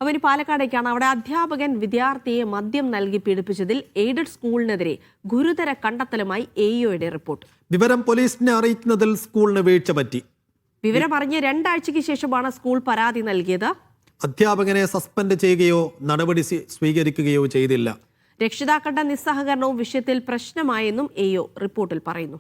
അവന് പാലക്കാടേക്കാണ്. അവിടെ അധ്യാപകൻ വിദ്യാർത്ഥിയെ മദ്യം നൽകി പീഡിപ്പിച്ചതിൽ എയ്ഡഡ് സ്കൂളിനെതിരെ ഗുരുതര കണ്ടെത്തലുമായി എഇഒയുടെ റിപ്പോർട്ട്. വിവരം പോലീസിനെ അറിയിക്കുന്നതിൽ സ്കൂളിന് വീഴ്ച പറ്റി. വിവരം അറിഞ്ഞ് 2 ആഴ്ചയ്ക്ക് ശേഷമാണ് സ്കൂൾ പരാതി നൽകിയത്. അധ്യാപകനെ സസ്പെൻഡ് ചെയ്യുകയോ നടപടി സ്വീകരിക്കുകയോ ചെയ്തില്ല. രക്ഷിതാക്കളുടെ നിസ്സഹകരണവും വിഷയത്തിൽ പ്രശ്നമായെന്നും എഇഒ റിപ്പോർട്ടിൽ പറയുന്നു.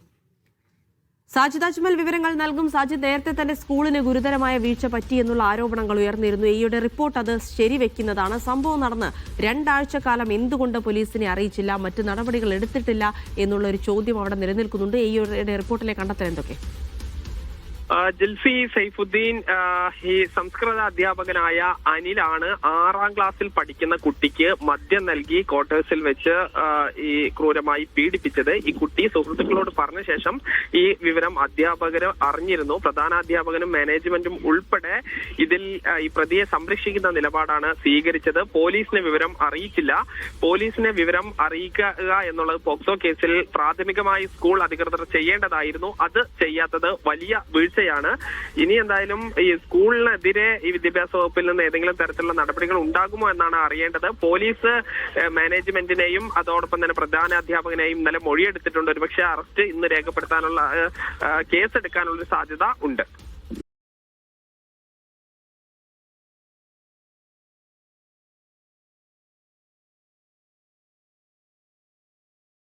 സാജിദ് അജ്മൽ വിവരങ്ങൾ നൽകും. സാജിദ്, നേരത്തെ തന്നെ സ്കൂളിന് ഗുരുതരമായ വീഴ്ച പറ്റിയെന്നുള്ള ആരോപണങ്ങൾ ഉയർന്നിരുന്നു. എഇഒയുടെ റിപ്പോർട്ട് അത് ശരിവെക്കുന്നതാണ്. സംഭവം നടന്ന് 2 ആഴ്ചക്കാലം എന്തുകൊണ്ട് പോലീസിനെ അറിയിച്ചില്ല, മറ്റ് നടപടികൾ എടുത്തിട്ടില്ല എന്നുള്ള ഒരു ചോദ്യം അവിടെ നിലനിൽക്കുന്നുണ്ട്. എഇഒയുടെ റിപ്പോർട്ടിലെ കണ്ടെത്തൽ എന്തൊക്കെ? ജിൽഫി സൈഫുദ്ദീൻ ഈ സംസ്കൃത അധ്യാപകനായ അനിലാണ് 6ാം ക്ലാസ്സിൽ പഠിക്കുന്ന കുട്ടിക്ക് മദ്യം നൽകി ക്വാർട്ടേഴ്സിൽ വെച്ച് ഈ ക്രൂരമായി പീഡിപ്പിച്ചത്. ഈ കുട്ടി സുഹൃത്തുക്കളോട് പറഞ്ഞ ശേഷം ഈ വിവരം അധ്യാപകർ അറിഞ്ഞിരുന്നു. പ്രധാനാധ്യാപകനും മാനേജ്മെന്റും ഉൾപ്പെടെ ഇതിൽ ഈ പ്രതിയെ സംരക്ഷിക്കുന്ന നിലപാടാണ് സ്വീകരിച്ചത്. പോലീസിനെ വിവരം അറിയിച്ചില്ല. പോലീസിനെ വിവരം അറിയിക്കുക എന്നുള്ളത് പോക്സോ കേസിൽ പ്രാഥമികമായി സ്കൂൾ അധികൃതർ ചെയ്യേണ്ടതായിരുന്നു. അത് ചെയ്യാത്തത് വലിയ വീഴ്ചയാണ്. ഇനി എന്തായാലും ഈ സ്കൂളിനെതിരെ ഈ വിദ്യാഭ്യാസ വകുപ്പിൽ നിന്ന് ഏതെങ്കിലും തരത്തിലുള്ള നടപടികൾ ഉണ്ടാകുമോ എന്നാണ് അറിയേണ്ടത്. പോലീസ് മാനേജ്മെന്റിനെയും അതോടൊപ്പം തന്നെ പ്രധാന അധ്യാപകനെയും ഇന്നലെ മൊഴിയെടുത്തിട്ടുണ്ട്. ഒരുപക്ഷെ അറസ്റ്റ് ഇന്ന് രേഖപ്പെടുത്താനുള്ള കേസെടുക്കാനുള്ള സാധ്യത ഉണ്ട്.